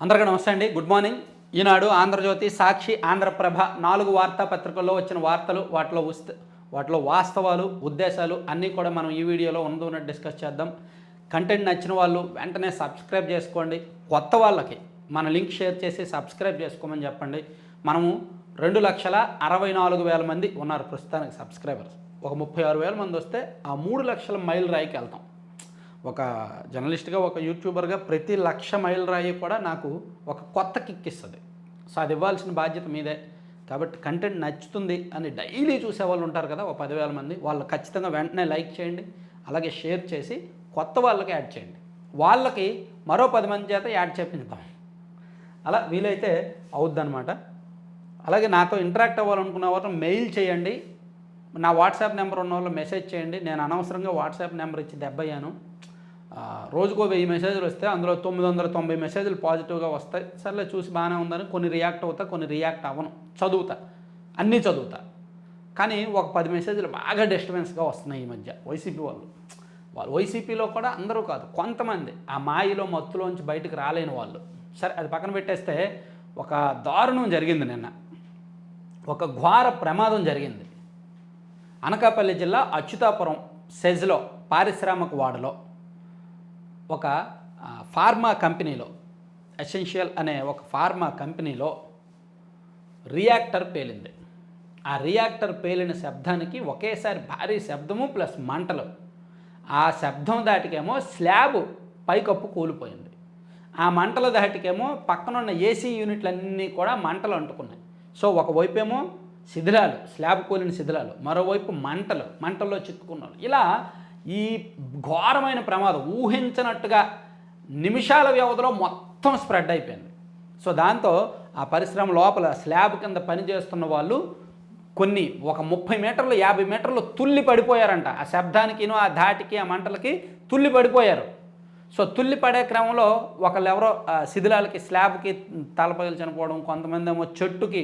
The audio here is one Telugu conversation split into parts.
అందరికీ నమస్తే అండి. Good morning. ఈనాడు, ఆంధ్రజ్యోతి, సాక్షి, ఆంధ్రప్రభ 4 వార్తాపత్రికల్లో వచ్చిన వార్తలు, వాటిలో వాస్తవాలు, ఉద్దేశాలు అన్నీ కూడా మనం ఈ వీడియోలో ఉన్నది డిస్కస్ చేద్దాం. కంటెంట్ నచ్చిన వాళ్ళు వెంటనే సబ్స్క్రైబ్ చేసుకోండి. కొత్త వాళ్ళకి మన లింక్ షేర్ చేసి సబ్స్క్రైబ్ చేసుకోమని చెప్పండి. మనము 2,64,000 మంది ఉన్నారు ప్రస్తుతానికి సబ్స్క్రైబర్స్. ఒక 36,000 మంది వస్తే ఆ 3 లక్షల మైల్ రాయికి వెళ్తాం. ఒక జర్నలిస్ట్గా, ఒక యూట్యూబర్గా ప్రతి 1,00,000 మైల్ రాయి కూడా నాకు ఒక కొత్త కిక్ ఇస్తుంది. సో అది ఇవ్వాల్సిన బాధ్యత మీదే. కాబట్టి కంటెంట్ నచ్చుతుంది అని డైలీ చూసేవాళ్ళు ఉంటారు కదా, ఒక 10,000 మంది. వాళ్ళు ఖచ్చితంగా వెంటనే లైక్ చేయండి, అలాగే షేర్ చేసి కొత్త వాళ్ళకి యాడ్ చేయండి. వాళ్ళకి మరో 10 మంది చేత యాడ్ చేపించుతాం. అలా వీలైతే అవుద్దనమాట. అలాగే నాతో ఇంటరాక్ట్ అవ్వాలనుకున్న వాళ్ళు మెయిల్ చేయండి. నా వాట్సాప్ నెంబర్ ఉన్న వాళ్ళు మెసేజ్ చేయండి. నేను అనవసరంగా వాట్సాప్ నెంబర్ ఇచ్చి దెబ్బయ్యాను. రోజుకో 1000 మెసేజ్లు వస్తే అందులో 990 మెసేజ్లు పాజిటివ్గా వస్తాయి. సర్లే చూసి బాగానే ఉందని కొన్ని రియాక్ట్ అవుతా, కొన్ని రియాక్ట్ అవ్వను. అన్నీ చదువుతా. కానీ ఒక 10 మెసేజ్లు బాగా డిస్టర్బెన్స్గా వస్తున్నాయి ఈ మధ్య. వైసీపీ వాళ్ళు వైసీపీలో కూడా అందరూ కాదు, కొంతమంది ఆ మాయలో మత్తులోంచి బయటకు రాలేని వాళ్ళు. సరే, అది పక్కన పెట్టేస్తే ఒక దారుణం జరిగింది నిన్న. ఒక ఘోర ప్రమాదం జరిగింది. అనకాపల్లి జిల్లా అచ్యుతాపురం సెజ్లో పారిశ్రామిక వాడలో ఒక ఫార్మా కంపెనీలో, ఎసెన్షియల్ అనే ఒక ఫార్మా కంపెనీలో రియాక్టర్ పేలింది. ఆ రియాక్టర్ పేలిన శబ్దానికి ఒకేసారి భారీ శబ్దము ప్లస్ మంటలు. ఆ శబ్దం దాటికేమో స్లాబ్ పైకప్పు కూలిపోయింది. ఆ మంటల దాటికేమో పక్కనున్న ఏసీ యూనిట్లన్నీ కూడా మంటలు అంటుకున్నాయి. సో ఒకవైపు ఏమో శిథిలాలు, స్లాబ్ కూలిన శిథిలాలు, మరోవైపు మంటల్లో చిక్కుకున్నారు. ఇలా ఈ ఘోరమైన ప్రమాదం ఊహించినట్టుగా నిమిషాల వ్యవధిలో మొత్తం స్ప్రెడ్ అయిపోయింది. సో దాంతో ఆ పరిశ్రమ లోపల స్లాబ్ కింద పనిచేస్తున్న వాళ్ళు ఒక 30 మీటర్లు 50 మీటర్లు తుల్లి పడిపోయారంట. ఆ శబ్దానికి, ఆ ధాటికి, ఆ మంటలకి తుల్లి పడిపోయారు. సో తుల్లి పడే క్రమంలో ఒకళ్ళెవరో శిథిలాలకి, స్లాబ్కి తలపగిలి చనిపోవడం, కొంతమంది ఏమో చెట్టుకి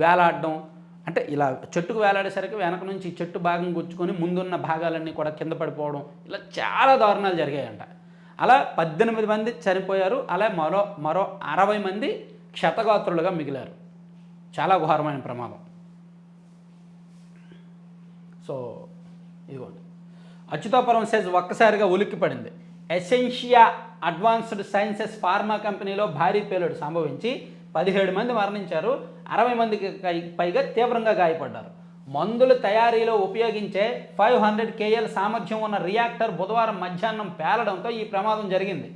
వేలాడడం. అంటే ఇలా చెట్టుకు వేలాడేసరికి వెనక నుంచి చెట్టు భాగం గుచ్చుకొని ముందున్న భాగాలన్నీ కూడా కింద పడిపోవడం, ఇలా చాలా దారుణాలు జరిగాయంట. అలా 18 మంది చనిపోయారు. అలా మరో 60 మంది క్షతగాత్రులుగా మిగిలారు. చాలా ఘోరమైన ప్రమాదం. సో ఇదిగోండి, అచ్యుతాపురం సెజ్ ఒక్కసారిగా ఉలిక్కిపడింది. ఎసెన్షియా అడ్వాన్స్డ్ సైన్సెస్ ఫార్మా కంపెనీలో భారీ పేలుడు సంభవించి 17 మంది మరణించారు, 60 మందికి పైగా తీవ్రంగా గాయపడ్డారు. మందుల తయారీలో ఉపయోగించే 500 KL సామర్థ్యం ఉన్న రియాక్టర్ బుధవారం మధ్యాహ్నం పేలడంతో ఈ ప్రమాదం జరిగింది.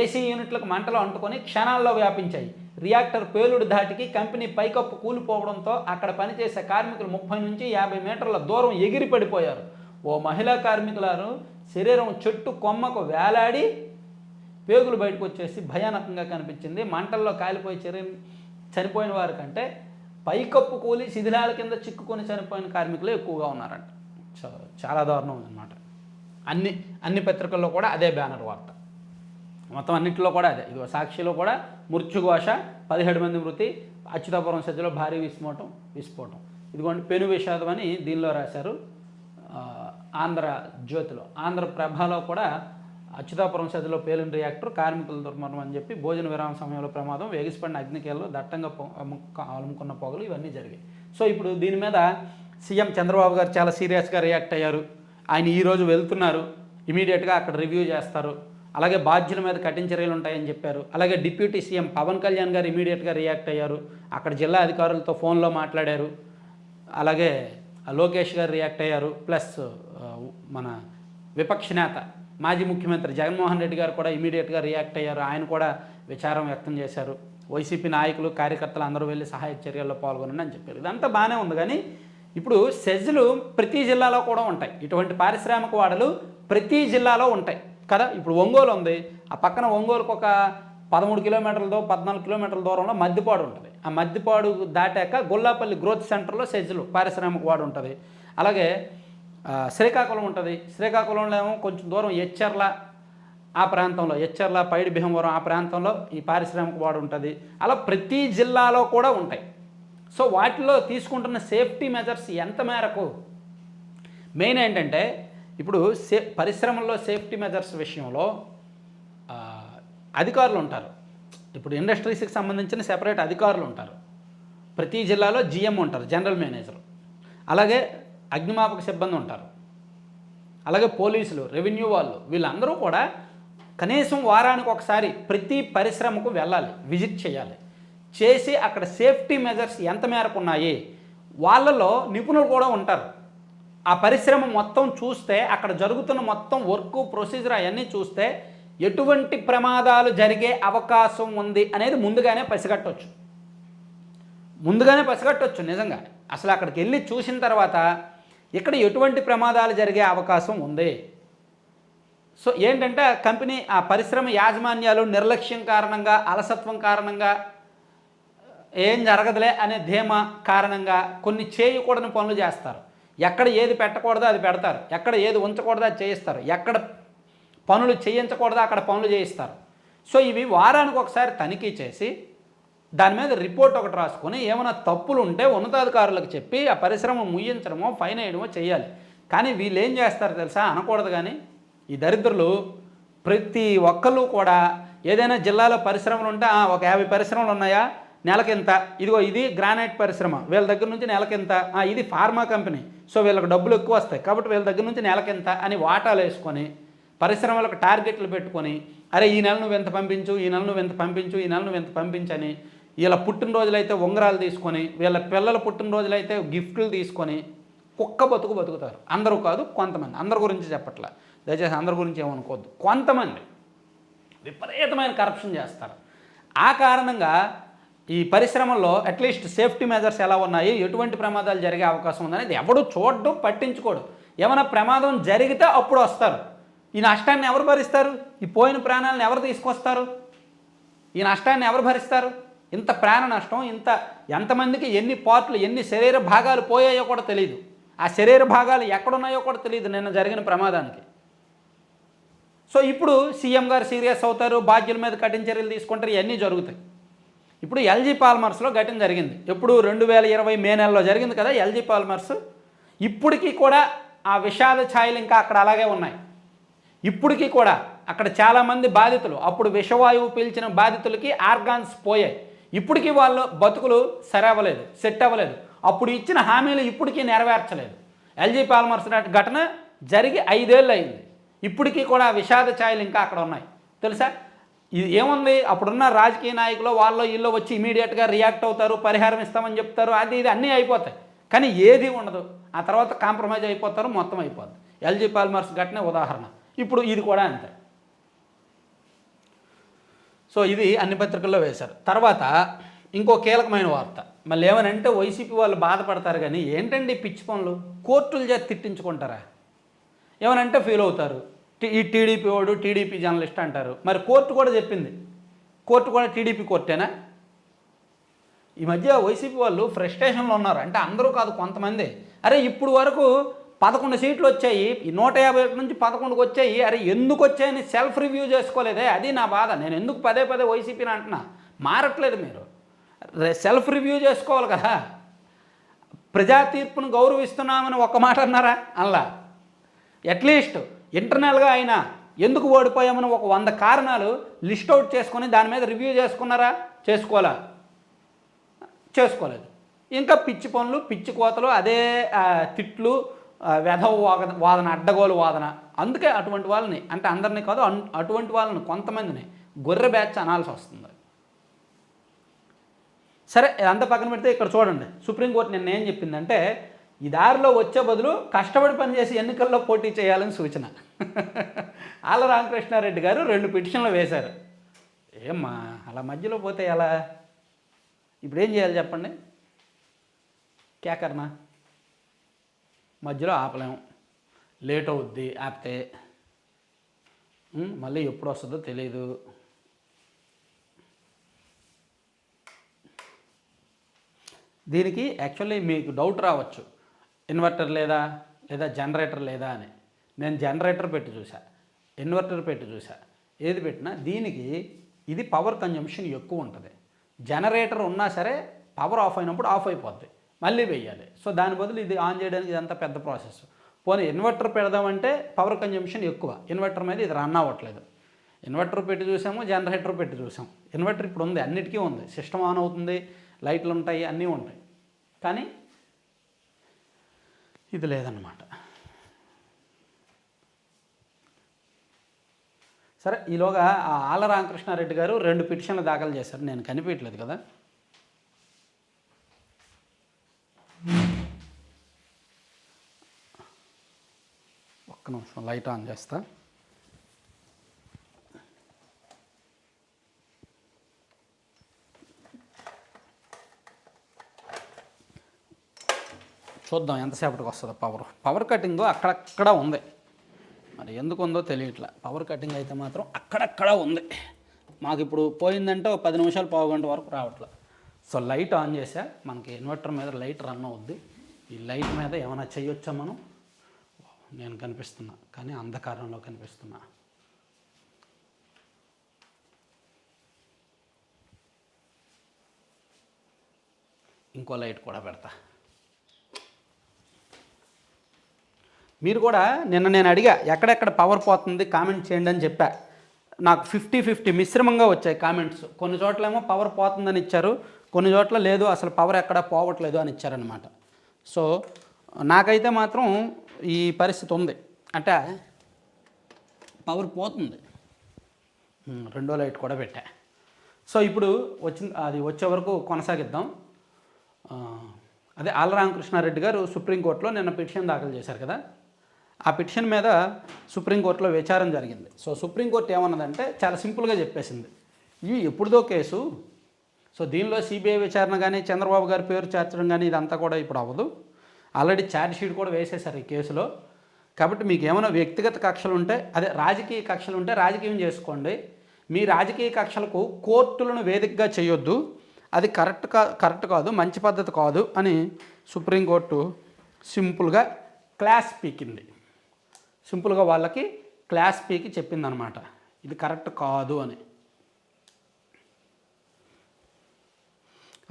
ఏసీ యూనిట్లకు మంటలు అంటుకొని క్షణాల్లో వ్యాపించాయి. రియాక్టర్ పేలుడు ధాటికి కంపెనీ పైకప్పు కూలిపోవడంతో అక్కడ పనిచేసే కార్మికులు 30 నుంచి 50 మీటర్ల దూరం ఎగిరి పడిపోయారు. ఓ మహిళా కార్మికులారు శరీరం చెట్టు కొమ్మకు వేలాడి పేగులు బయటకు వచ్చేసి భయానకంగా కనిపించింది. మంటల్లో కాలిపోయి చనిపోయిన వారి కంటే పైకప్పు కూలి శిథిలాల కింద చిక్కుకొని చనిపోయిన కార్మికులు ఎక్కువగా ఉన్నారంట. చాలా దారుణం అనమాట. అన్ని పత్రికల్లో కూడా అదే బ్యానర్ వార్త. మొత్తం అన్నింటిలో కూడా అదే. ఇదిగో సాక్షిలో కూడా మృత్యుఘోష, 17 మంది మృతి, అచ్యుతాపురం సెజ్లో భారీ విస్ఫోటం. ఇదిగోండి పెను విషాదం అని దీనిలో రాశారు. ఆంధ్రజ్యోతిలో, ఆంధ్రప్రభలో కూడా అచ్యుతాపురం సెజ్లో పేలిన రియాక్టర్, కార్మికుల దుర్మరణం అని చెప్పి భోజన విరామ సమయంలో ప్రమాదం, వేగిసిపడిన అగ్నికేళ్ళు, దట్టంగా అలుముకున్న పొగలు, ఇవన్నీ జరిగాయి. సో ఇప్పుడు దీని మీద సీఎం చంద్రబాబు గారు చాలా సీరియస్గా రియాక్ట్ అయ్యారు. ఆయన ఈరోజు వెళ్తున్నారు, ఇమీడియట్గా అక్కడ రివ్యూ చేస్తారు. అలాగే బాధ్యుల మీద కఠిన చర్యలు ఉంటాయని చెప్పారు. అలాగే డిప్యూటీ సీఎం పవన్ కళ్యాణ్ గారు ఇమీడియట్గా రియాక్ట్ అయ్యారు. అక్కడ జిల్లా అధికారులతో ఫోన్లో మాట్లాడారు. అలాగే లోకేష్ గారు రియాక్ట్ అయ్యారు. ప్లస్ మన విపక్ష నేత మాజీ ముఖ్యమంత్రి జగన్మోహన్ రెడ్డి గారు కూడా ఇమీడియట్గా రియాక్ట్ అయ్యారు. ఆయన కూడా విచారం వ్యక్తం చేశారు. వైసీపీ నాయకులు, కార్యకర్తలు అందరూ వెళ్ళి సహాయక చర్యల్లో పాల్గొనండి అని చెప్పారు. ఇదంతా బాగానే ఉంది. కానీ ఇప్పుడు సెజ్లు ప్రతి జిల్లాలో కూడా ఉంటాయి. ఇటువంటి పారిశ్రామిక వాడలు ప్రతి జిల్లాలో ఉంటాయి కదా. ఇప్పుడు ఒంగోలు ఉంది, ఆ పక్కన ఒంగోలుకు ఒక 13 కిలోమీటర్లతో 14 కిలోమీటర్ల దూరంలో మద్దిపాడు ఉంటుంది. ఆ మద్దిపాడు దాటాక గొల్లాపల్లి గ్రోత్ సెంటర్లో సెజ్లు పారిశ్రామిక వాడు ఉంటుంది. అలాగే శ్రీకాకుళం ఉంటుంది. శ్రీకాకుళంలో ఏమో కొంచెం దూరం ఎచ్చెర్ల, ఆ ప్రాంతంలో ఎచ్చెర్ల, పైడి భీమవరం ఆ ప్రాంతంలో ఈ పారిశ్రామిక వాడు ఉంటుంది. అలా ప్రతి జిల్లాలో కూడా ఉంటాయి. సో వాటిలో తీసుకుంటున్న సేఫ్టీ మెజర్స్ ఎంత మేరకు, మెయిన్ ఏంటంటే ఇప్పుడు పరిశ్రమల్లో సేఫ్టీ మెజర్స్ విషయంలో అధికారులు ఉంటారు. ఇప్పుడు ఇండస్ట్రీస్కి సంబంధించిన సెపరేట్ అధికారులు ఉంటారు, ప్రతి జిల్లాలో జిఎం ఉంటారు, జనరల్ మేనేజర్, అలాగే అగ్నిమాపక సిబ్బంది ఉంటారు, అలాగే పోలీసులు, రెవెన్యూ వాళ్ళు, వీళ్ళందరూ కూడా కనీసం వారానికి ఒకసారి ప్రతి పరిశ్రమకు వెళ్ళాలి, విజిట్ చేయాలి, చేసి అక్కడ సేఫ్టీ మెజర్స్ ఎంత మేరకు ఉన్నాయి, వాళ్ళలో నిపుణులు కూడా ఉంటారు. ఆ పరిశ్రమ మొత్తం చూస్తే, అక్కడ జరుగుతున్న మొత్తం వర్క్ ప్రొసీజర్ అవన్నీ చూస్తే ఎటువంటి ప్రమాదాలు జరిగే అవకాశం ఉంది అనేది ముందుగానే పసిగట్టవచ్చు. నిజంగా అసలు అక్కడికి వెళ్ళి చూసిన తర్వాత ఇక్కడ ఎటువంటి ప్రమాదాలు జరిగే అవకాశం ఉంది. సో ఏంటంటే కంపెనీ, ఆ పరిశ్రమ యాజమాన్యాలు నిర్లక్ష్యం కారణంగా, అలసత్వం కారణంగా, ఏం జరగదులే అనే ధీమా కారణంగా కొన్ని చేయకూడని పనులు చేస్తారు. ఎక్కడ ఏది పెట్టకూడదో అది పెడతారు, ఎక్కడ ఏది ఉంచకూడదో అది చేయిస్తారు, ఎక్కడ పనులు చేయించకూడదో అక్కడ పనులు చేయిస్తారు. సో ఇవి వారానికి ఒకసారి తనిఖీ చేసి దాని మీద రిపోర్ట్ ఒకటి రాసుకొని ఏమైనా తప్పులు ఉంటే ఉన్నతాధికారులకు చెప్పి ఆ పరిశ్రమ ముయ్యించడమో ఫైన్ వేయడమో చేయాలి. కానీ వీళ్ళు ఏం చేస్తారు తెలుసా, అనకూడదు కానీ ఈ దరిద్రులు ప్రతి ఒక్కళ్ళు కూడా ఏదైనా జిల్లాలో పరిశ్రమలు ఉంటే ఒక 50 పరిశ్రమలు ఉన్నాయా, నెలకింత, ఇదిగో ఇది గ్రానైట్ పరిశ్రమ, వీళ్ళ దగ్గర నుంచి నెలకింత, ఇది ఫార్మా కంపెనీ, సో వీళ్ళకి డబ్బులు ఎక్కువ వస్తాయి కాబట్టి వీళ్ళ దగ్గర నుంచి నెలకింత అని వాటాలు వేసుకొని పరిశ్రమలకు టార్గెట్లు పెట్టుకొని, అరే ఈ నెల నువ్వు ఎంత పంపించు, ఈ నెల నువ్వు ఎంత పంపించు, ఈ నెల నువ్వు ఎంత పంపించని, వీళ్ళ పుట్టినరోజులైతే ఉంగరాలు తీసుకొని, వీళ్ళ పిల్లల పుట్టినరోజులైతే గిఫ్ట్లు తీసుకొని కుక్క బతుకుతారు. అందరూ కాదు, కొంతమంది. అందరి గురించి చెప్పట్లా, దయచేసి అందరి గురించి ఏమనుకోవద్దు. కొంతమంది విపరీతమైన కరప్షన్ చేస్తారు. ఆ కారణంగా ఈ పరిశ్రమల్లో అట్లీస్ట్ సేఫ్టీ మెజర్స్ ఎలా ఉన్నాయి, ఎటువంటి ప్రమాదాలు జరిగే అవకాశం ఉందనేది ఎవడు చూడడం, పట్టించుకోడు. ఏమైనా ప్రమాదం జరిగితే అప్పుడు వస్తారు. ఈ నష్టాన్ని ఎవరు భరిస్తారు? ఈ పోయిన ప్రాణాలను ఎవరు తీసుకొస్తారు? ఈ నష్టాన్ని ఎవరు భరిస్తారు? ఇంత ప్రాణ నష్టం, ఎంతమందికి ఎన్ని పార్ట్లు, ఎన్ని శరీర భాగాలు పోయాయో కూడా తెలియదు. ఆ శరీర భాగాలు ఎక్కడున్నాయో కూడా తెలియదు నిన్న జరిగిన ప్రమాదానికి. సో ఇప్పుడు సీఎం గారు సీరియస్ అవుతారు, బాధ్యుల మీద కఠిన చర్యలు తీసుకుంటారు, ఇవన్నీ జరుగుతాయి. ఇప్పుడు ఎల్జీ పాలిమర్స్లో ఘటన జరిగింది. ఎప్పుడు 2020 మే నెలలో జరిగింది కదా ఎల్జీ పాలిమర్స్. ఇప్పటికీ కూడా ఆ విషాద ఛాయలు ఇంకా అక్కడ అలాగే ఉన్నాయి. ఇప్పటికీ కూడా అక్కడ చాలామంది బాధితులు, అప్పుడు విషవాయువు పీల్చిన బాధితులకి ఆర్గాన్స్ పోయాయి. ఇప్పటికీ వాళ్ళు బతుకులు సరవ్వలేదు, సెట్ అవ్వలేదు. అప్పుడు ఇచ్చిన హామీలు ఇప్పటికీ నెరవేర్చలేదు. ఎల్జీ పాలిమర్స్ ఘటన జరిగి 5 ఏళ్ళు అయింది. ఇప్పటికీ కూడా విషాద ఛాయలు ఇంకా అక్కడ ఉన్నాయి. తెలుసా, ఇది ఏముంది, అప్పుడున్న రాజకీయ నాయకులు వాళ్ళు వీళ్ళు వచ్చి ఇమీడియట్గా రియాక్ట్ అవుతారు, పరిహారం ఇస్తామని చెప్తారు, అది ఇది అన్నీ అయిపోతాయి. కానీ ఏది ఉండదు. ఆ తర్వాత కాంప్రమైజ్ అయిపోతారు, మొత్తం అయిపోద్ది. ఎల్జీ పాలిమర్స్ ఘటన ఉదాహరణ. ఇప్పుడు ఇది కూడా అంతే. సో ఇది అన్ని పత్రికల్లో వేశారు. తర్వాత ఇంకో కీలకమైన వార్త, మళ్ళీ ఏమనంటే వైసీపీ వాళ్ళు బాధపడతారు, కానీ ఏంటండి పిచ్చి పనులు, కోర్టుల చేత తిట్టించుకుంటారా, ఏమనంటే ఫీల్ అవుతారు. ఈ టీడీపీ వాడు టీడీపీ జర్నలిస్ట్ అంటారు. మరి కోర్టు కూడా చెప్పింది, కోర్టు కూడా టీడీపీ కోర్టేనా? ఈ మధ్య వైసీపీ వాళ్ళు ఫ్రస్ట్రేషన్లో ఉన్నారు. అంటే అందరూ కాదు, కొంతమంది. అరే ఇప్పుడు వరకు 11 సీట్లు వచ్చాయి, 151 నుంచి 11కి వచ్చాయి, అరే ఎందుకు వచ్చాయని సెల్ఫ్ రివ్యూ చేసుకోలేదే, అది నా బాధ. నేను ఎందుకు పదే వైసీపీని అంటున్నా, మారట్లేదు మీరు, సెల్ఫ్ రివ్యూ చేసుకోవాలి కదా. ప్రజా తీర్పును గౌరవిస్తున్నామని ఒక్క మాట అన్నారా? అలా అట్లీస్ట్ ఇంటర్నల్గా అయినా ఎందుకు ఓడిపోయామని ఒక 100 కారణాలు లిస్ట్ అవుట్ చేసుకొని దాని మీద రివ్యూ చేసుకున్నారా? చేసుకోలేదు. ఇంకా పిచ్చి పనులు, పిచ్చి కోతలు, అదే తిట్లు, వెధవ వాదన, అడ్డగోలు వాదన. అందుకే అటువంటి వాళ్ళని, అంటే అందరినీ కాదు, అటువంటి వాళ్ళని కొంతమందిని గొర్రె బ్యాచ్ అనాల్సి వస్తుంది. సరే, అంత పక్కన పెడితే ఇక్కడ చూడండి, సుప్రీంకోర్టు నిన్న ఏం చెప్పిందంటే, ఈ దారిలో వచ్చే బదులు కష్టపడి పనిచేసి ఎన్నికల్లో పోటీ చేయాలని సూచన. ఆళ్ళ రామకృష్ణారెడ్డి గారు 2 పిటిషన్లు వేశారు. ఏమ్మా అలా మధ్యలో పోతే ఎలా? ఇప్పుడు ఏం చేయాలి చెప్పండి? క్యాకర్నా మధ్యలో ఆపలేము, లేట్ అవుద్ది, ఆపితే మళ్ళీ ఎప్పుడు వస్తుందో తెలీదు. దీనికి యాక్చువల్లీ మీకు డౌట్ రావచ్చు, ఇన్వర్టర్ లేదా జనరేటర్ లేదా అని. నేను జనరేటర్ పెట్టి చూసా, ఇన్వర్టర్ పెట్టి చూసా, ఏది పెట్టినా దీనికి ఇది పవర్ కన్జంప్షన్ ఎక్కువ ఉంటుంది. జనరేటర్ ఉన్నా సరే పవర్ ఆఫ్ అయినప్పుడు ఆఫ్ అయిపోద్ది, మళ్ళీ వేయాలి. సో దాని బదులు ఇది ఆన్ చేయడానికి ఇదంతా పెద్ద ప్రాసెస్. పోనీ ఇన్వర్టర్ పెడదామంటే పవర్ కన్జంప్షన్ ఎక్కువ, ఇన్వర్టర్ మీద ఇది రన్ అవ్వట్లేదు. ఇన్వర్టర్ పెట్టి చూసాము, జనరేటర్ పెట్టి చూసాం. ఇన్వర్టర్ ఇప్పుడు ఉంది, అన్నిటికీ ఉంది, సిస్టమ్ ఆన్ అవుతుంది, లైట్లు ఉంటాయి, అన్నీ ఉంటాయి. కానీ ఇది లేదన్నమాట. సరే, ఈలోగా ఆ ఆళ్ళ రామకృష్ణారెడ్డి గారు 2 పిటిషన్లు దాఖలు చేశారు. నేను కనిపించలేదు కదా. ఒక్క నిమిషం లైట్ ఆన్ చేస్తా. చూద్దాం ఎంతసేపటికి వస్తుందో. పవర్ కటింగ్ అక్కడక్కడ ఉంది, మరి ఎందుకు ఉందో తెలియట్లే. పవర్ కటింగ్ అయితే మాత్రం అక్కడక్కడ ఉంది. మాకు ఇప్పుడు పోయిందంటే 10 నిమిషాలు, పావు గంట వరకు రావట్లే. సో లైట్ ఆన్ చేసా. మనకి ఇన్వర్టర్ మీద లైట్ రన్ అవుద్ది. ఈ లైట్ మీద ఏమైనా చేయొచ్చా మనం? నేను కనిపిస్తున్నా, కానీ అంధకారంలో కనిపిస్తున్నా. ఇంకో లైట్ కూడా పెడతా. మీరు కూడా నిన్న నేను అడిగా ఎక్కడెక్కడ పవర్ పోతుంది కామెంట్ చేయండి అని చెప్పా. నాకు 50-50 మిశ్రమంగా వచ్చాయి కామెంట్స్. కొన్ని చోట్లేమో పవర్ పోతుందని ఇచ్చారు, కొన్ని చోట్ల లేదు అసలు పవర్ ఎక్కడ పోవట్లేదు అని ఇచ్చారనమాట. సో నాకైతే మాత్రం ఈ పరిస్థితి ఉంది, అంటే పవర్ పోతుంది. రెండో లైట్ కూడా పెట్టా. సో ఇప్పుడు అది వచ్చే వరకు కొనసాగిద్దాం. అదే ఆళ్ళ రామకృష్ణారెడ్డి గారు సుప్రీంకోర్టులో నిన్న పిటిషన్ దాఖలు చేశారు కదా. ఆ పిటిషన్ మీద సుప్రీంకోర్టులో విచారణ జరిగింది. సో సుప్రీంకోర్టు ఏమన్నదంటే చాలా సింపుల్గా చెప్పేసింది, ఇది ఎప్పుడుదో కేసు. సో దీనిలో సిబిఐ విచారణ కానీ చంద్రబాబు గారి పేరు చేర్చడం కానీ ఇదంతా కూడా ఇప్పుడు అవ్వదు. ఆల్రెడీ ఛార్జ్ షీట్ కూడా వేసేశారు ఈ కేసులో. కాబట్టి మీకు ఏమైనా వ్యక్తిగత కక్షలు ఉంటే, అదే రాజకీయ కక్షలు ఉంటే రాజకీయం చేసుకోండి. మీ రాజకీయ కక్షలకు కోర్టులను వేదికగా చేయొద్దు, అది కరెక్ట్ కాదు, మంచి పద్ధతి కాదు అని సుప్రీంకోర్టు సింపుల్గా క్లాస్ పీకింది. సింపుల్గా వాళ్ళకి క్లాస్ పీకి చెప్పిందనమాట, ఇది కరెక్ట్ కాదు అని.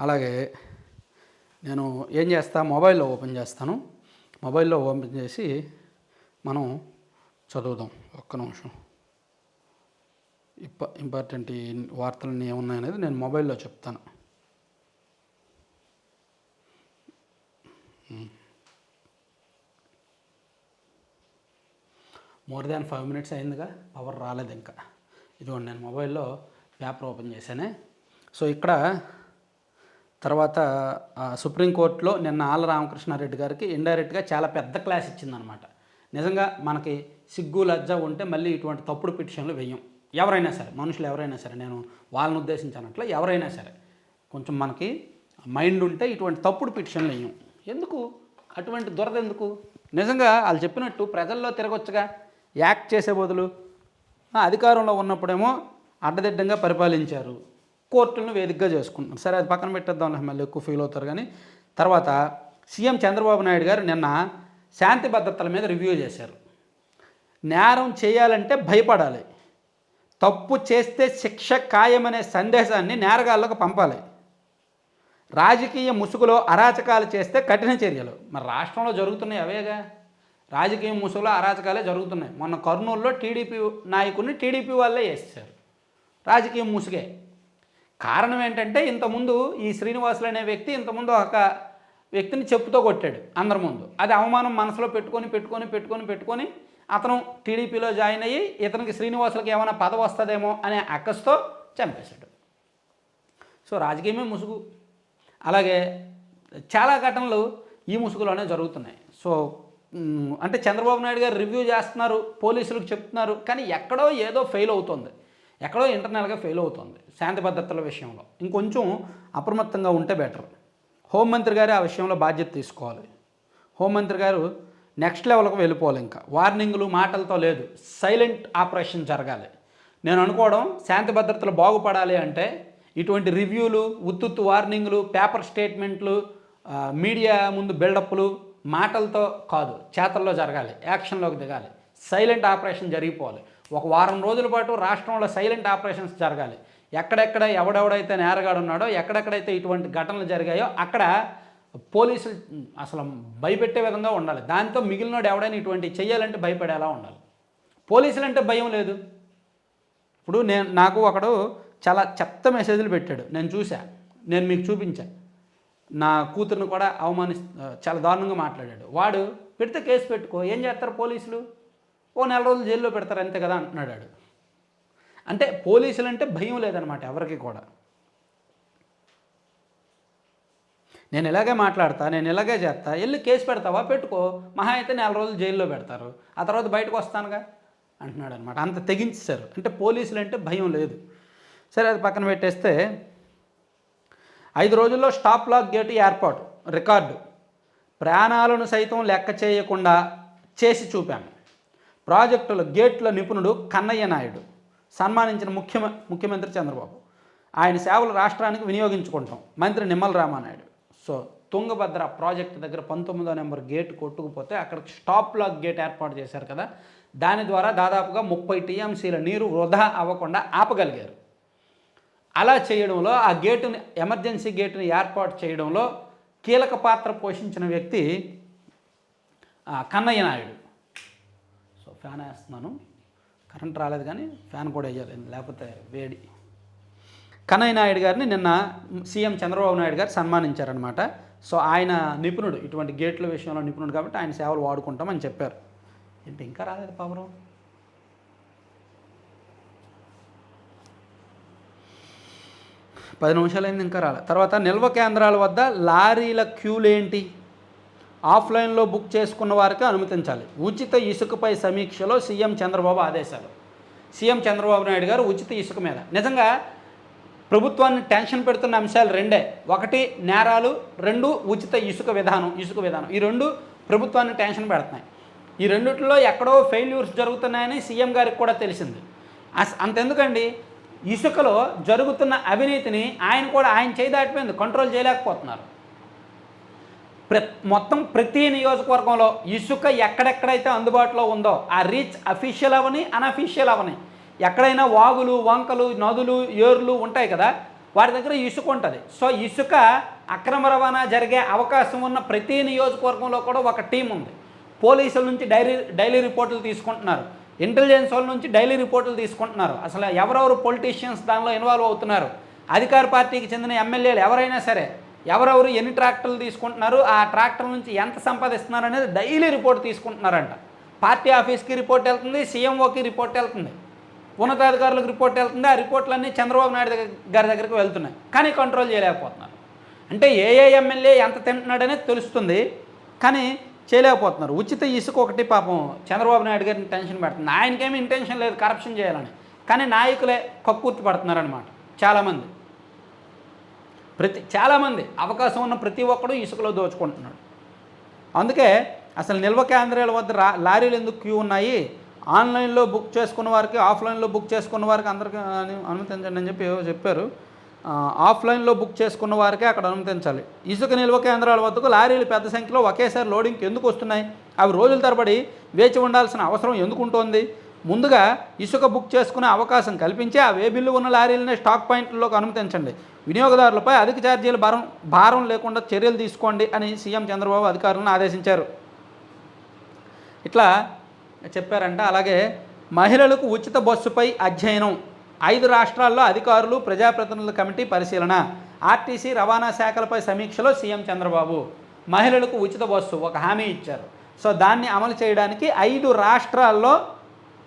అలాగే నేను ఏం చేస్తా, మొబైల్లో ఓపెన్ చేస్తాను. మొబైల్లో ఓపెన్ చేసి మనం చదువుదాం. ఒక్క నిమిషం. ఇంపార్టెంట్ ఈ వార్తలన్నీ ఏమున్నాయనేది నేను మొబైల్లో చెప్తాను. మోర్ దాన్ 5 minutes అయిందిగా, పవర్ రాలేదు ఇంకా. ఇదిగోండి నేను మొబైల్లో పేపర్ ఓపెన్ చేశానే. సో ఇక్కడ తర్వాత సుప్రీంకోర్టులో నిన్న ఆళ్ళ రామకృష్ణారెడ్డి గారికి ఇండైరెక్ట్గా చాలా పెద్ద క్లాస్ ఇచ్చిందనమాట. నిజంగా మనకి సిగ్గు లజ్జ ఉంటే మళ్ళీ ఇటువంటి తప్పుడు పిటిషన్లు వేయం. ఎవరైనా సరే, మనుషులు ఎవరైనా సరే, నేను వాళ్ళని ఉద్దేశించినట్లు ఎవరైనా సరే కొంచెం మనకి మైండ్ ఉంటే ఇటువంటి తప్పుడు పిటిషన్లు వేయం. ఎందుకు అటువంటి దురద ఎందుకు? నిజంగా వాళ్ళు చెప్పినట్టు ప్రజల్లో తిరగొచ్చుగా, యాక్ట్ చేసే బదులు. అధికారంలో ఉన్నప్పుడేమో అడ్డదిడ్డంగా పరిపాలించారు, కోర్టులను వేదికగా చేసుకుంటున్నారు. సరే అది పక్కన పెట్టేద్దాం, మళ్ళీ ఎక్కువ ఫీల్ అవుతారు. కానీ తర్వాత సీఎం చంద్రబాబు నాయుడు గారు నిన్న శాంతి భద్రతల మీద రివ్యూ చేశారు. నేరం చేయాలంటే భయపడాలి, తప్పు చేస్తే శిక్ష ఖాయమనే సందేశాన్ని నేరగాళ్లకు పంపాలి, రాజకీయ ముసుగులో అరాచకాలు చేస్తే కఠిన చర్యలు. మరి రాష్ట్రంలో జరుగుతున్నాయి అవేగా, రాజకీయ ముసుగులో అరాచకాలే జరుగుతున్నాయి. మొన్న కర్నూలులో టీడీపీ నాయకుడిని టీడీపీ వాళ్ళే వేసేశారు, రాజకీయ ముసుగే. కారణం ఏంటంటే ఇంతకుముందు ఈ శ్రీనివాసులు అనే వ్యక్తి ఇంతకుముందు ఒక వ్యక్తిని చెప్పుతో కొట్టాడు అందరి ముందు. అది అవమానం మనసులో పెట్టుకొని అతను టీడీపీలో జాయిన్ అయ్యి ఇతనికి శ్రీనివాసులకు ఏమైనా పదవి వస్తుందేమో అనే అక్కస్తో చంపేశాడు. సో రాజకీయమే ముసుగు. అలాగే చాలా ఘటనలు ఈ ముసుగులోనే జరుగుతున్నాయి. సో అంటే చంద్రబాబు నాయుడు గారు రివ్యూ చేస్తున్నారు, పోలీసులకు చెప్తున్నారు, కానీ ఎక్కడో ఏదో ఫెయిల్ అవుతుంది, ఎక్కడో ఇంటర్నల్గా ఫెయిల్ అవుతుంది శాంతి భద్రతల విషయంలో. ఇంకొంచెం అప్రమత్తంగా ఉంటే బెటర్. హోంమంత్రి గారే ఆ విషయంలో బాధ్యత తీసుకోవాలి. హోంమంత్రి గారు నెక్స్ట్ లెవెల్కి వెళ్ళిపోవాలి. ఇంకా వార్నింగ్లు మాటలతో లేదు, సైలెంట్ ఆపరేషన్ జరగాలి. నేను అనుకోవడం శాంతి భద్రతలు బాగుపడాలి అంటే ఇటువంటి రివ్యూలు, ఉత్తుత్తు వార్నింగ్లు, పేపర్ స్టేట్మెంట్లు, మీడియా ముందు బిల్డప్లు మాటలతో కాదు, చేతల్లో జరగాలి, యాక్షన్లోకి దిగాలి, సైలెంట్ ఆపరేషన్ జరిగిపోవాలి. ఒక వారం రోజుల పాటు రాష్ట్రంలో సైలెంట్ ఆపరేషన్స్ జరగాలి. ఎక్కడెక్కడ ఎవడెవడైతే నేరగాడు ఉన్నాడో, ఎక్కడెక్కడైతే ఇటువంటి ఘటనలు జరిగాయో అక్కడ పోలీసులు అసలు భయపెట్టే విధంగా ఉండాలి. దాంతో మిగిలినోడు ఎవడైనా ఇటువంటి చెయ్యాలంటే భయపడేలా ఉండాలి. పోలీసులు అంటే భయం లేదు. ఇప్పుడు నాకు ఒకడు చాలా చెత్త మెసేజ్లు పెట్టాడు, నేను చూసా, నేను మీకు చూపించా. నా కూతురుని కూడా చాలా దారుణంగా మాట్లాడాడు. వాడు పెడితే కేసు పెట్టుకో, ఏం చేస్తారు పోలీసులు? ఓ 4 రోజులు జైల్లో పెడతారు అంతే కదా అంటున్నాడు వాడు. అంటే పోలీసులు అంటే భయం లేదనమాట ఎవరికి కూడా. నేను ఇలాగే మాట్లాడతా, నేను ఇలాగే చేస్తా, వెళ్ళి కేసు పెడతావా? పెట్టుకో, మహా అయితే 4 రోజులు జైల్లో పెడతారు, ఆ తర్వాత బయటకు వస్తానుగా అంటున్నాడు అనమాట. అంత తెగించారు. అంటే పోలీసులు అంటే భయం లేదు. సరే, అది పక్కన పెట్టేస్తే 5 రోజుల్లో స్టాప్ లాక్ గేటు ఏర్పాటు రికార్డు, ప్రాణాలను సైతం లెక్క చేయకుండా చేసి చూపాము. ప్రాజెక్టుల గేట్ల నిపుణుడు కన్నయ్య నాయుడు సన్మానించిన ముఖ్యమంత్రి చంద్రబాబు. ఆయన సేవలు రాష్ట్రానికి వినియోగించుకుంటాం మంత్రి నిమ్మల రామానాయుడు. సో తుంగభద్ర ప్రాజెక్టు దగ్గర 19వ నెంబర్ గేటు కొట్టుకుపోతే అక్కడ స్టాప్ లాక్ గేట్ ఏర్పాటు చేశారు కదా, దాని ద్వారా దాదాపుగా 30 టీఎంసీల నీరు వృధా అవ్వకుండా ఆపగలిగారు. అలా చేయడంలో ఆ గేటుని, ఎమర్జెన్సీ గేటుని ఏర్పాటు చేయడంలో కీలక పాత్ర పోషించిన వ్యక్తి కన్నయ్య నాయుడు. సో ఫ్యాన్ వేస్తున్నాను, కరెంట్ రాలేదు కానీ ఫ్యాన్ కూడా వేయాలి లేకపోతే వేడి. కన్నయ్య నాయుడు గారిని నిన్న సీఎం చంద్రబాబు నాయుడు గారు సన్మానించారనమాట. సో ఆయన నిపుణుడు, ఇటువంటి గేట్ల విషయంలో నిపుణుడు కాబట్టి ఆయన సేవలు వాడుకుంటామని చెప్పారు. ఏంటి ఇంకా రాలేదు పవరు? 10 నిమిషాలైంది ఇంకా రాలేదు. తర్వాత నిల్వ కేంద్రాల వద్ద లారీల క్యూలేంటి? ఆఫ్లైన్లో బుక్ చేసుకున్న వారికి అనుమతించాలి. ఉచిత ఇసుకపై సమీక్షలో సీఎం చంద్రబాబు ఆదేశాలు. సీఎం చంద్రబాబు నాయుడు గారు ఉచిత ఇసుక మీద నిజంగా ప్రభుత్వాన్ని టెన్షన్ పెడుతున్న అంశాలు రెండే. ఒకటి నేరాలు, 2 ఉచిత ఇసుక విధానం. ఈ 2 ప్రభుత్వాన్ని టెన్షన్ పెడుతున్నాయి. ఈ రెండిట్లో ఎక్కడో ఫెయిల్యూర్స్ జరుగుతున్నాయని సీఎం గారికి కూడా తెలిసింది. అంతెందుకండి, ఇసుకలో జరుగుతున్న అవినీతిని ఆయన చేయి దాటిపోయింది, కంట్రోల్ చేయలేకపోతున్నారు. మొత్తం ప్రతి నియోజకవర్గంలో ఇసుక ఎక్కడెక్కడైతే అందుబాటులో ఉందో ఆ రీచ్ అఫీషియల్ అవని, అన్అఫీషియల్ అవని, ఎక్కడైనా వాగులు, వంకలు, నదులు, ఏర్లు ఉంటాయి కదా, వాటి దగ్గర ఇసుక ఉంటుంది. సో ఇసుక అక్రమ రవాణా జరిగే అవకాశం ఉన్న ప్రతి నియోజకవర్గంలో కూడా ఒక టీం ఉంది. పోలీసుల నుంచి డైలీ రిపోర్టులు తీసుకుంటున్నారు, ఇంటెలిజెన్స్ వాళ్ళ నుంచి డైలీ రిపోర్టులు తీసుకుంటున్నారు. అసలు ఎవరెవరు పొలిటీషియన్స్ దానిలో ఇన్వాల్వ్ అవుతున్నారు, అధికార పార్టీకి చెందిన ఎమ్మెల్యేలు ఎవరైనా సరే ఎవరెవరు ఎన్ని ట్రాక్టర్లు తీసుకుంటున్నారు, ఆ ట్రాక్టర్ నుంచి ఎంత సంపాదిస్తున్నారు అనేది డైలీ రిపోర్ట్ తీసుకుంటున్నారంట. పార్టీ ఆఫీస్కి రిపోర్ట్ వెళ్తుంది, సీఎంఓకి రిపోర్ట్ వెళ్తుంది, ఉన్నతాధికారులకు రిపోర్ట్ వెళ్తుంది. ఆ రిపోర్ట్లన్నీ చంద్రబాబు నాయుడు గారి దగ్గరికి వెళ్తున్నాయి, కానీ కంట్రోల్ చేయలేకపోతున్నారు. అంటే ఏ ఎమ్మెల్యే ఎంత తింటున్నాడనేది తెలుస్తుంది, కానీ చేయలేకపోతున్నారు. ఉచిత ఇసుక ఒకటి పాపం చంద్రబాబు నాయుడు గారిని టెన్షన్ పెడుతుంది. ఆయనకేమీ ఇంటెన్షన్ లేదు కరప్షన్ చేయాలని, కానీ నాయకులే కక్కుర్తి పడుతున్నారనమాట. చాలామంది చాలామంది అవకాశం ఉన్న ప్రతి ఒక్కడు ఇసుకలో దోచుకుంటున్నాడు. అందుకే అసలు నిల్వ కేంద్రాల వద్ద లారీలు ఎందుకు క్యూ ఉన్నాయి? ఆన్లైన్లో బుక్ చేసుకున్న వారికి, ఆఫ్లైన్లో బుక్ చేసుకున్న వారికి అందరికీ అనుమతించండి అని చెప్పారు. ఆఫ్లైన్లో బుక్ చేసుకున్న వారికే అక్కడ అనుమతించాలి. ఇసుక నిల్వ కేంద్రాల వద్దకు లారీలు పెద్ద సంఖ్యలో ఒకేసారి లోడింగ్కి ఎందుకు వస్తున్నాయి? అవి రోజుల తరబడి వేచి ఉండాల్సిన అవసరం ఎందుకు ఉంటుంది? ముందుగా ఇసుక బుక్ చేసుకునే అవకాశం కల్పించి ఆ వేబిల్లు ఉన్న లారీలనే స్టాక్ పాయింట్లలోకి అనుమతించండి. వినియోగదారులపై అధిక ఛార్జీలు భారం లేకుండా చర్యలు తీసుకోండి అని సీఎం చంద్రబాబు అధికారులను ఆదేశించారు. ఇట్లా చెప్పారంట. అలాగే మహిళలకు ఉచిత బస్సుపై అధ్యయనం. 5 రాష్ట్రాల్లో అధికారులు, ప్రజాప్రతినిధుల కమిటీ పరిశీలన. ఆర్టీసీ, రవాణా శాఖలపై సమీక్షలో సీఎం చంద్రబాబు. మహిళలకు ఉచిత బస్సు ఒక హామీ ఇచ్చారు. సో దాన్ని అమలు చేయడానికి 5 రాష్ట్రాల్లో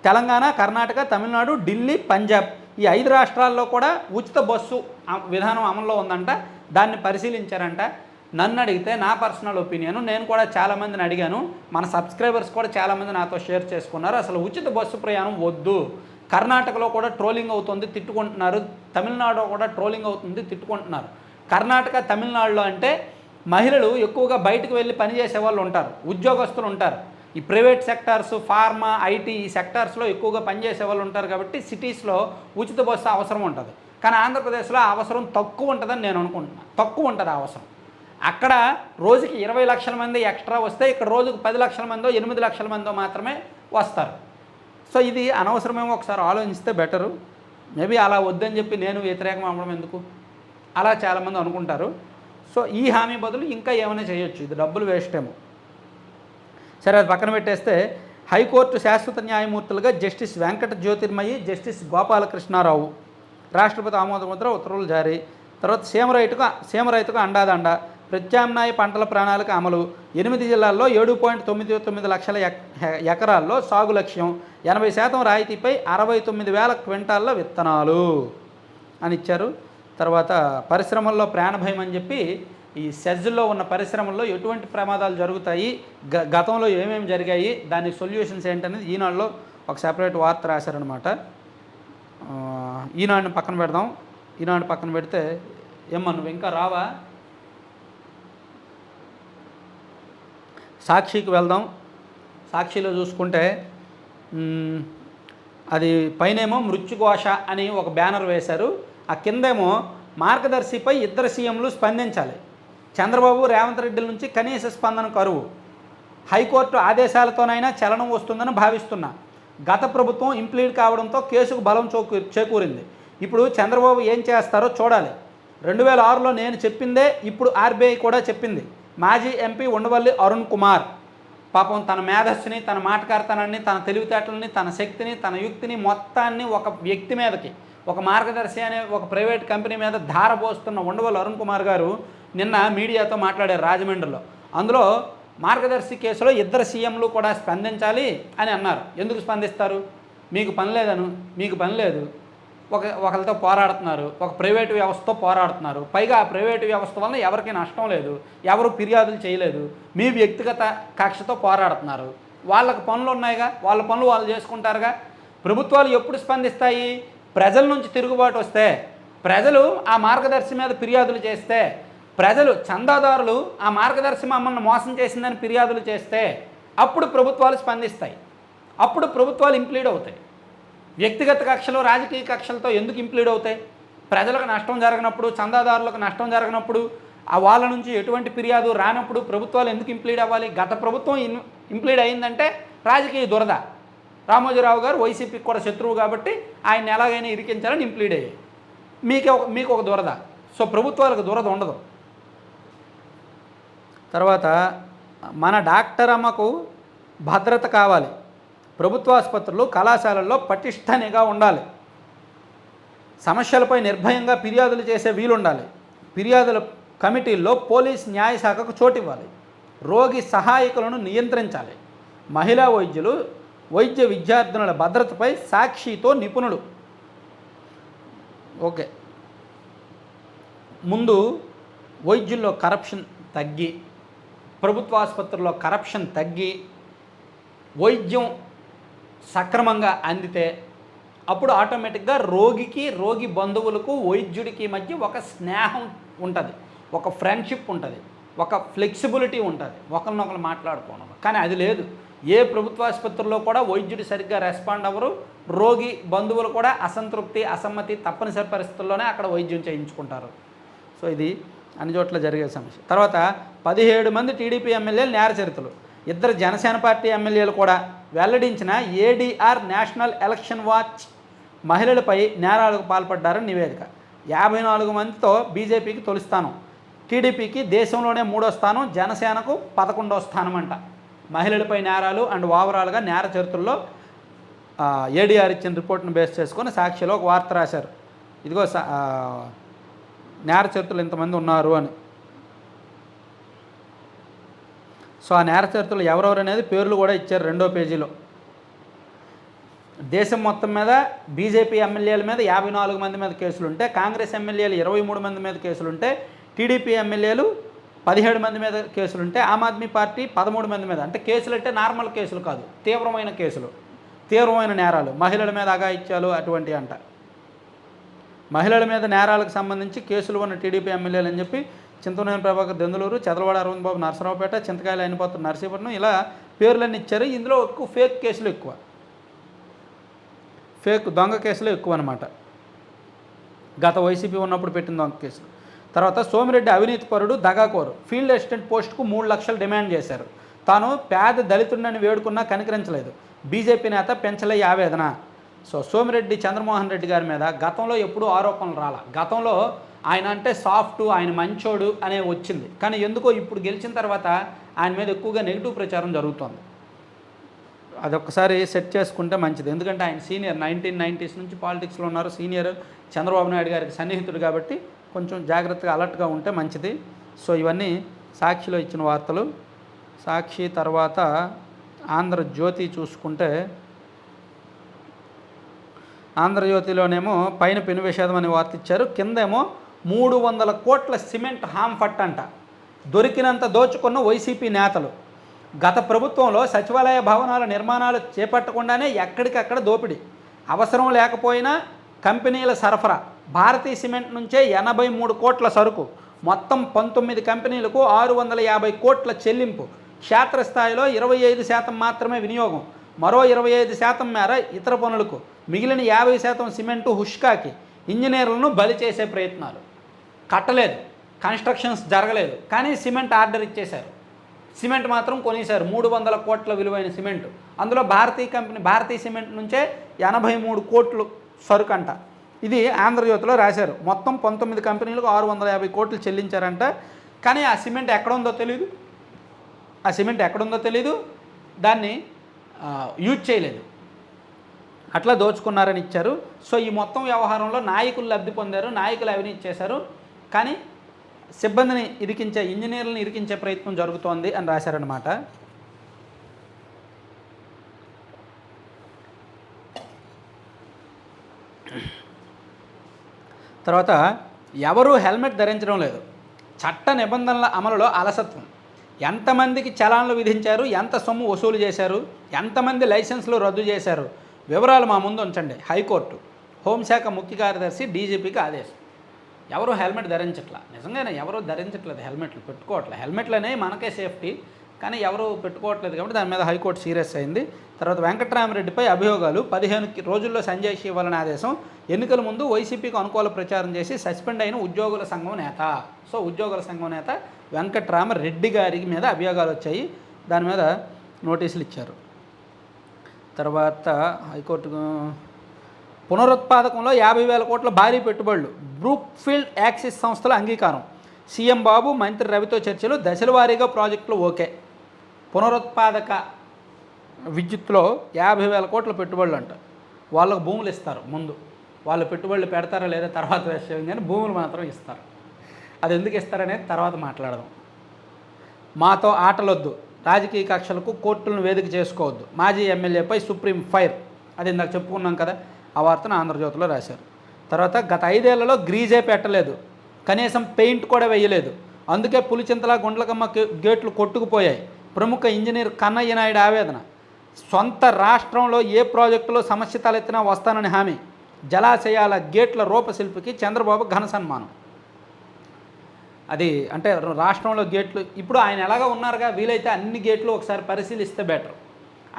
తెలంగాణ, కర్ణాటక, తమిళనాడు, ఢిల్లీ, పంజాబ్ ఈ 5 రాష్ట్రాల్లో కూడా ఉచిత బస్సు విధానం అమల్లో ఉందంట. దాన్ని పరిశీలించారంట. నన్ను అడిగితే నా పర్సనల్ ఒపీనియన్, నేను కూడా చాలామందిని అడిగాను, మన సబ్స్క్రైబర్స్ కూడా చాలామంది నాతో షేర్ చేసుకున్నారు, అసలు ఉచిత బస్సు ప్రయాణం వద్దు. కర్ణాటకలో కూడా ట్రోలింగ్ అవుతుంది, తిట్టుకుంటున్నారు. తమిళనాడులో కూడా ట్రోలింగ్ అవుతుంది, తిట్టుకుంటున్నారు. కర్ణాటక, తమిళనాడులో అంటే మహిళలు ఎక్కువగా బయటకు వెళ్ళి పనిచేసే వాళ్ళు ఉంటారు, ఉద్యోగస్తులు ఉంటారు. ఈ ప్రైవేట్ సెక్టార్స్, ఫార్మా, ఐటీ ఈ సెక్టార్స్లో ఎక్కువగా పనిచేసే వాళ్ళు ఉంటారు కాబట్టి సిటీస్లో ఉచిత బస్సు అవసరం ఉంటుంది. కానీ ఆంధ్రప్రదేశ్లో ఆ అవసరం తక్కువ ఉంటుందని నేను అనుకుంటున్నాను. తక్కువ ఉంటుంది ఆ అవసరం. అక్కడ రోజుకి 20 లక్షల మంది ఎక్స్ట్రా వస్తే ఇక్కడ రోజుకు 10 లక్షల మందో 8 లక్షల మందో మాత్రమే వస్తారు. సో ఇది అనవసరమేమో ఒకసారి ఆలోచిస్తే బెటరు. మేబీ అలా వద్దని చెప్పి నేను వ్యతిరేకం అవ్వడం ఎందుకు, అలా చాలామంది అనుకుంటారు. సో ఈ హామీ బదులు ఇంకా ఏమైనా చేయొచ్చు, ఇది డబ్బులు వేస్ట్ ఏమో. సరే, అది పక్కన పెట్టేస్తే హైకోర్టు శాశ్వత న్యాయమూర్తులుగా జస్టిస్ వెంకట జ్యోతిర్మయి, జస్టిస్ గోపాలకృష్ణారావు. రాష్ట్రపతి ఆమోదముద్ర, ఉత్తర్వులు జారీ. తర్వాత సీమరైతుకు అండాదండ. ప్రత్యామ్నాయ పంటల ప్రణాళిక అమలు. 8 జిల్లాల్లో 7.99 లక్షల ఎకరాల్లో సాగు లక్ష్యం. 80% రాయితీపై 69,000 క్వింటాల్ల విత్తనాలు అని ఇచ్చారు. తర్వాత పరిశ్రమల్లో ప్రాణభయం అని చెప్పి ఈ సెజ్లో ఉన్న పరిశ్రమల్లో ఎటువంటి ప్రమాదాలు జరుగుతాయి, గతంలో ఏమేమి జరిగాయి, దానికి సొల్యూషన్స్ ఏంటనేది ఈనాడులో ఒక సెపరేట్ వార్త రాశారనమాట. ఈనాడుని పక్కన పెడదాం. ఈనాడు పక్కన పెడితే ఏమన్నా నువ్వు ఇంకా రావా? సాక్షికి వెళ్దాం. సాక్షిలో చూసుకుంటే అది పైనేమో మృత్యుఘోష అని ఒక బ్యానర్ వేశారు. ఆ కిందేమో మార్గదర్శిపై ఇద్దరు సీఎంలు స్పందించాలి. చంద్రబాబు, రేవంత్ రెడ్డిల నుంచి కనీస స్పందన కరువు. హైకోర్టు ఆదేశాలతోనైనా చలనం వస్తుందని భావిస్తున్నా. గత ప్రభుత్వం ఇంప్లీడ్ కావడంతో కేసుకు బలం చేకూరింది. ఇప్పుడు చంద్రబాబు ఏం చేస్తారో చూడాలి. 2006లో నేను చెప్పిందే ఇప్పుడు ఆర్బీఐ కూడా చెప్పింది. మాజీ ఎంపీ ఉండవల్లి అరుణ్ కుమార్ పాపం తన మేధస్సుని, తన మాటకార్తనాన్ని, తన తెలివితేటలని, తన శక్తిని, తన యుక్తిని మొత్తాన్ని ఒక వ్యక్తి మీదకి, ఒక మార్గదర్శి అనే ఒక ప్రైవేట్ కంపెనీ మీద ధారపోస్తున్న ఉండవల్లి అరుణ్ కుమార్ గారు నిన్న మీడియాతో మాట్లాడారు రాజమండ్రిలో. అందులో మార్గదర్శి కేసులో ఇద్దరు సీఎంలు కూడా స్పందించాలి అని అన్నారు. ఎందుకు స్పందిస్తారు? మీకు పని లేదను, మీకు పని లేదు, ఒకరితో పోరాడుతున్నారు, ఒక ప్రైవేటు వ్యవస్థతో పోరాడుతున్నారు. పైగా ఆ ప్రైవేటు వ్యవస్థ వలన ఎవరికి నష్టం లేదు, ఎవరు ఫిర్యాదులు చేయలేదు, మీ వ్యక్తిగత కక్షతో పోరాడుతున్నారు. వాళ్ళకి పనులు ఉన్నాయిగా, వాళ్ళ పనులు వాళ్ళు చేసుకుంటారుగా. ప్రభుత్వాలు ఎప్పుడు స్పందిస్తాయి? ప్రజల నుంచి తిరుగుబాటు వస్తే, ప్రజలు ఆ మార్గదర్శి మీద ఫిర్యాదులు చేస్తే, ప్రజలు చందాదారులు ఆ మార్గదర్శి మమ్మల్ని మోసం చేసిందని ఫిర్యాదులు చేస్తే అప్పుడు ప్రభుత్వాలు స్పందిస్తాయి. అప్పుడు ప్రభుత్వాలు ఇంప్లీడ్ అవుతాయి. వ్యక్తిగత కక్షలు, రాజకీయ కక్షలతో ఎందుకు ఇంప్లీడ్ అవుతాయి? ప్రజలకు నష్టం జరగనప్పుడు, చందాదారులకు నష్టం జరగనప్పుడు, ఆ వాళ్ళ నుంచి ఎటువంటి ఫిర్యాదు రానప్పుడు ప్రభుత్వాలు ఎందుకు ఇంప్లీడ్ అవ్వాలి? గత ప్రభుత్వం ఇంప్లీడ్ అయిందంటే రాజకీయ దురద. రామోజీరావు గారు వైసీపీకి కూడా శత్రువు కాబట్టి ఆయన ఎలాగైనా ఇరికించాలని ఇంప్లీడ్ అయ్యాయి. మీకు ఒక దురద. సో ప్రభుత్వాలకు దురద ఉండదు. తర్వాత మన డాక్టర్ అమ్మకు భద్రత కావాలి. ప్రభుత్వ ఆసుపత్రులు, కళాశాలల్లో పటిష్ట నిఘా ఉండాలి. సమస్యలపై నిర్భయంగా ఫిర్యాదులు చేసే వీలుండాలి. ఫిర్యాదుల కమిటీల్లో పోలీస్ న్యాయశాఖకు చోటివ్వాలి. రోగి సహాయకులను నియంత్రించాలి. మహిళా వైద్యులు, వైద్య విద్యార్థినుల భద్రతపై సాక్షితో నిపుణులు. ఓకే, ముందు వైద్యుల్లో కరప్షన్ తగ్గి, ప్రభుత్వ ఆసుపత్రుల్లో కరప్షన్ తగ్గి, వైద్యం సక్రమంగా అందితే అప్పుడు ఆటోమేటిక్గా రోగికి, రోగి బంధువులకు, వైద్యుడికి మధ్య ఒక స్నేహం ఉంటుంది, ఒక ఫ్రెండ్షిప్ ఉంటుంది, ఒక ఫ్లెక్సిబిలిటీ ఉంటుంది, ఒకరినొకరు మాట్లాడుకోవడం. కానీ అది లేదు. ఏ ప్రభుత్వ ఆసుపత్రుల్లో కూడా వైద్యుడు సరిగ్గా రెస్పాండ్ అవ్వరు. రోగి బంధువులు కూడా అసంతృప్తి, అసమ్మతి, తప్పనిసరి పరిస్థితుల్లోనే అక్కడ వైద్యం చేయించుకుంటారు. సో ఇది అన్ని చోట్ల జరిగే సమస్య. తర్వాత 17 మంది టీడీపీ ఎమ్మెల్యేలు నేర చరిత్రలు. 2 జనసేన పార్టీ ఎమ్మెల్యేలు కూడా వెల్లడించిన ఏడీఆర్ నేషనల్ ఎలక్షన్ వాచ్ మహిళలపై నేరాలకు పాల్పడ్డారని నివేదిక. 54 మందితో బీజేపీకి తొలి స్థానం, టీడీపీకి దేశంలోనే 3వ స్థానం, జనసేనకు 11వ స్థానం అంట. మహిళలపై నేరాలు అండ్ ఓవరాల్గా నేర చరిత్రలో ఏడీఆర్ ఇచ్చిన రిపోర్ట్ను బేస్ చేసుకొని సాక్షిలో ఒక వార్త రాశారు. ఇదిగో నేర చరిత్రలు ఇంతమంది ఉన్నారు అని. సో ఆ నేర చరిత్రలు ఎవరెవరు అనేది పేర్లు కూడా ఇచ్చారు 2వ పేజీలో. దేశం మొత్తం మీద బీజేపీ ఎమ్మెల్యేల మీద 54 మంది మీద కేసులుంటే, కాంగ్రెస్ ఎమ్మెల్యేలు 23 మంది మీద కేసులుంటే, టీడీపీ ఎమ్మెల్యేలు 17 మంది మీద కేసులుంటే, ఆమ్ ఆద్మీ పార్టీ 13 మంది మీద. అంటే కేసులు అంటే నార్మల్ కేసులు కాదు, తీవ్రమైన కేసులు, తీవ్రమైన నేరాలు, మహిళల మీద అఘాయిత్యాలు అటువంటివి అంట. మహిళల మీద నేరాలకు సంబంధించి కేసులు ఉన్న టీడీపీ ఎమ్మెల్యేలు అని చెప్పి చింతనేని ప్రభాకర్ దెందులూరు, చదలవాడ అరవింద్ బాబు నరసరావుపేట, చింతకాయలు అయినపోతు నర్సీపట్నం, ఇలా పేర్లన్నీ ఇచ్చారు. ఇందులో ఎక్కువ ఫేక్ కేసులు ఎక్కువ, ఫేక్ దొంగ కేసులు ఎక్కువ అనమాట. గత వైసీపీ ఉన్నప్పుడు పెట్టిన దొంగ కేసులు. తర్వాత సోమిరెడ్డి అవినీతి పరుడు, దగాకోరు. ఫీల్డ్ అసిస్టెంట్ పోస్టుకు 3 లక్షలు డిమాండ్ చేశారు. తాను పేద దళితుడిని వేడుకున్నా కనికరించలేదు. బీజేపీ నేత పెంచలే ఆవేదన. సో సోమిరెడ్డి చంద్రమోహన్ రెడ్డి గారి మీద గతంలో ఎప్పుడూ ఆరోపణలు రాల. గతంలో ఆయన అంటే సాఫ్ట్, ఆయన మంచోడు అనే వచ్చింది. కానీ ఎందుకో ఇప్పుడు గెలిచిన తర్వాత ఆయన మీద ఎక్కువగా నెగిటివ్ ప్రచారం జరుగుతోంది. అదొక్కసారి సెట్ చేసుకుంటే మంచిది. ఎందుకంటే ఆయన సీనియర్ 1990s నుంచి పాలిటిక్స్లో ఉన్నారు, సీనియర్, చంద్రబాబు నాయుడు గారికి సన్నిహితుడు కాబట్టి కొంచెం జాగ్రత్తగా అలర్ట్గా ఉంటే మంచిది. సో ఇవన్నీ సాక్షిలో ఇచ్చిన వార్తలు. సాక్షి తర్వాత ఆంధ్రజ్యోతి చూసుకుంటే, ఆంధ్రజ్యోతిలోనేమో పైన పెను విషాదం అనే వార్త ఇచ్చారు, కిందేమో 300 కోట్ల సిమెంట్ హాంఫట్ అంట. దొరికినంత దోచుకున్న వైసీపీ నేతలు. గత ప్రభుత్వంలో సచివాలయ భవనాల నిర్మాణాలు చేపట్టకుండానే ఎక్కడికక్కడ దోపిడీ, అవసరం లేకపోయినా కంపెనీల సరఫరా. భారతీయ సిమెంట్ నుంచే 83 కోట్ల సరుకు, మొత్తం 19 కంపెనీలకు 650 కోట్ల చెల్లింపు. క్షేత్రస్థాయిలో 25% మాత్రమే వినియోగం, మరో 25% మేర ఇతర పనులకు, మిగిలిన 50% సిమెంటు హుష్కాకి. ఇంజనీర్లను బలి చేసే ప్రయత్నాలు. కట్టలేదు, కన్స్ట్రక్షన్స్ జరగలేదు, కానీ సిమెంట్ ఆర్డర్ ఇచ్చేశారు. సిమెంట్ మాత్రం కొనేశారు, 300 కోట్ల విలువైన సిమెంటు. అందులో భారతీయ సిమెంట్ నుంచే 83 కోట్లు సరుకంట. ఇది ఆంధ్రజ్యోతిలో రాశారు. మొత్తం 19 కంపెనీలకు 650 కోట్లు చెల్లించారంట. కానీ ఆ సిమెంట్ ఎక్కడుందో తెలీదు, దాన్ని యూజ్ చేయలేదు, అట్లా దోచుకున్నారని ఇచ్చారు. సో ఈ మొత్తం వ్యవహారంలో నాయకులు లబ్ధి పొందారు, నాయకులు అవినీతి చేశారు, కానీ సిబ్బందిని ఇరికించే, ఇంజనీర్లను ఇరికించే ప్రయత్నం జరుగుతోంది అని రాశారనమాట. తర్వాత ఎవరూ హెల్మెట్ ధరించడం లేదు, చట్ట నిబంధనల అమలులో అలసత్వం. ఎంతమందికి చలాన్లు విధించారు, ఎంత సొమ్ము వసూలు చేశారు, ఎంతమంది లైసెన్సులు రద్దు చేశారు, వివరాలు మా ముందు ఉంచండి. హైకోర్టు, హోంశాఖ ముఖ్య కార్యదర్శి డీజీపీకి ఆదేశం. ఎవరు హెల్మెట్ ధరించట్లా, నిజంగానే ఎవరు ధరించట్లేదు, హెల్మెట్లు పెట్టుకోవట్లేదు. హెల్మెట్లు అనేవి మనకే సేఫ్టీ, కానీ ఎవరు పెట్టుకోవట్లేదు కాబట్టి దాని మీద హైకోర్టు సీరియస్ అయింది. తర్వాత వెంకట్రామరెడ్డిపై అభియోగాలు, 15 రోజుల్లో సంజయ్ ఇవ్వాలని ఆదేశం. ఎన్నికల ముందు వైసీపీకి అనుకూల ప్రచారం చేసి సస్పెండ్ అయిన ఉద్యోగుల సంఘం నేత. సో ఉద్యోగుల సంఘం నేత వెంకట్రామరెడ్డి గారి మీద అభియోగాలు వచ్చాయి, దాని మీద నోటీసులు ఇచ్చారు. తర్వాత హైకోర్టు పునరుత్పాదకంలో 50,000 కోట్ల భారీ పెట్టుబడులు, బ్రూక్ఫీల్డ్ యాక్సిస్ సంస్థల అంగీకారం. సీఎం బాబు మంత్రి రవితో చర్చలు, దశల వారీగా ప్రాజెక్టులు ఓకే. పునరుత్పాదక విద్యుత్లో 50,000 కోట్ల పెట్టుబడులు అంట. వాళ్ళకు భూములు ఇస్తారు, ముందు వాళ్ళు పెట్టుబడులు పెడతారా లేదా తర్వాత విషయం, కానీ భూములు మాత్రం ఇస్తారు. అది ఎందుకు ఇస్తారనేది తర్వాత మాట్లాడదాం. మాతో ఆటలొద్దు, రాజకీయ కక్షలకు కోర్టులను వేదిక చేసుకోవద్దు, మాజీ ఎమ్మెల్యేపై సుప్రీం ఫైర్. అది ఇందాక చెప్పుకున్నాం కదా, ఆ వార్తను ఆంధ్రజ్యోతిలో రాశారు. తర్వాత గత 5 ఏళ్లలో గ్రీజే పెట్టలేదు, కనీసం పెయింట్ కూడా వేయలేదు, అందుకే పులిచింతల గుండ్లకమ్మ గేట్లు కొట్టుకుపోయాయి. ప్రముఖ ఇంజనీర్ కన్నయ్య నాయుడు ఆవేదన. సొంత రాష్ట్రంలో ఏ ప్రాజెక్టులో సమస్య తలెత్తినా వస్తానని హామీ. జలాశయాల గేట్ల రూపశిల్పికి చంద్రబాబు ఘన సన్మానం. అది అంటే రాష్ట్రంలో గేట్లు ఇప్పుడు ఆయన ఎలాగో ఉన్నారుగా, వీలైతే అన్ని గేట్లు ఒకసారి పరిశీలిస్తే బెటర్.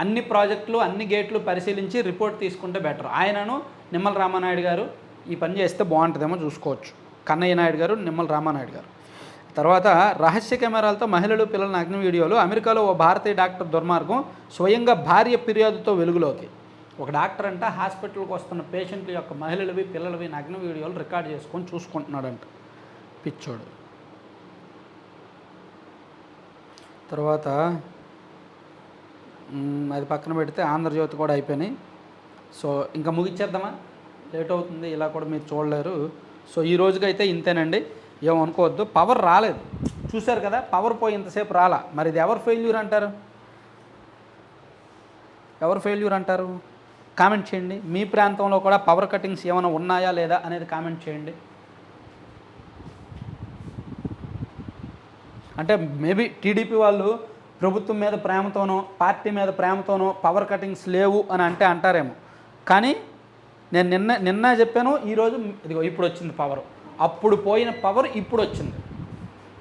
అన్ని ప్రాజెక్టులు అన్ని గేట్లు పరిశీలించి రిపోర్ట్ తీసుకుంటే బెటర్. ఆయనను నిమ్మల రామానాయుడు గారు ఈ పని చేస్తే బాగుంటుందేమో చూసుకోవచ్చు. కన్నయ్య నాయుడు గారు, నిమ్మల రామానాయుడు గారు. తర్వాత రహస్య కెమెరాలతో మహిళలు పిల్లల నగ్న వీడియోలు. అమెరికాలో ఓ భారతీయ డాక్టర్ దుర్మార్గం, స్వయంగా భార్య ఫిర్యాదుతో వెలుగులోకి. ఒక డాక్టర్ అంట హాస్పిటల్కి వస్తున్న పేషెంట్ల యొక్క మహిళలవి పిల్లలవి నగ్న వీడియోలు రికార్డ్ చేసుకొని చూసుకుంటున్నాడంట, పిచ్చోడు. తర్వాత అది పక్కన పెడితే ఆంధ్రజ్యోతి కూడా అయిపోయినాయి. సో ఇంకా ముగిచ్చేద్దామా, లేట్ అవుతుంది, ఇలా కూడా మీరు చూడలేరు. సో ఈ రోజుకైతే ఇంతేనండి, ఏమనుకోవద్దు. పవర్ రాలేదు, చూశారు కదా, పవర్ పోయి ఇంతసేపు రాలా. మరి ఇది ఎవరు ఫెయిల్యూర్ అంటారు? కామెంట్ చేయండి. మీ ప్రాంతంలో కూడా పవర్ కటింగ్స్ ఏమైనా ఉన్నాయా లేదా అనేది కామెంట్ చేయండి. అంటే మేబీ టీడీపీ వాళ్ళు ప్రభుత్వం మీద ప్రేమతోనో పార్టీ మీద ప్రేమతోనో పవర్ కటింగ్స్ లేవు అని అంటారేమో, కానీ నేను నిన్న చెప్పాను, ఈరోజు ఇదిగో ఇప్పుడు వచ్చింది పవర్. అప్పుడు పోయిన పవర్ ఇప్పుడు వచ్చింది.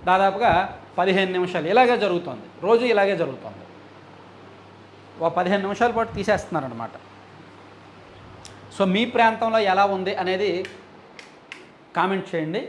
దాదాపుగా 15 నిమిషాలు ఇలాగే జరుగుతుంది, రోజు ఇలాగే జరుగుతుంది. ఓ 15 నిమిషాల పాటు తీసేస్తున్నారనమాట. సో మీ ప్రాంతంలో ఎలా ఉంది అనేది కామెంట్ చేయండి.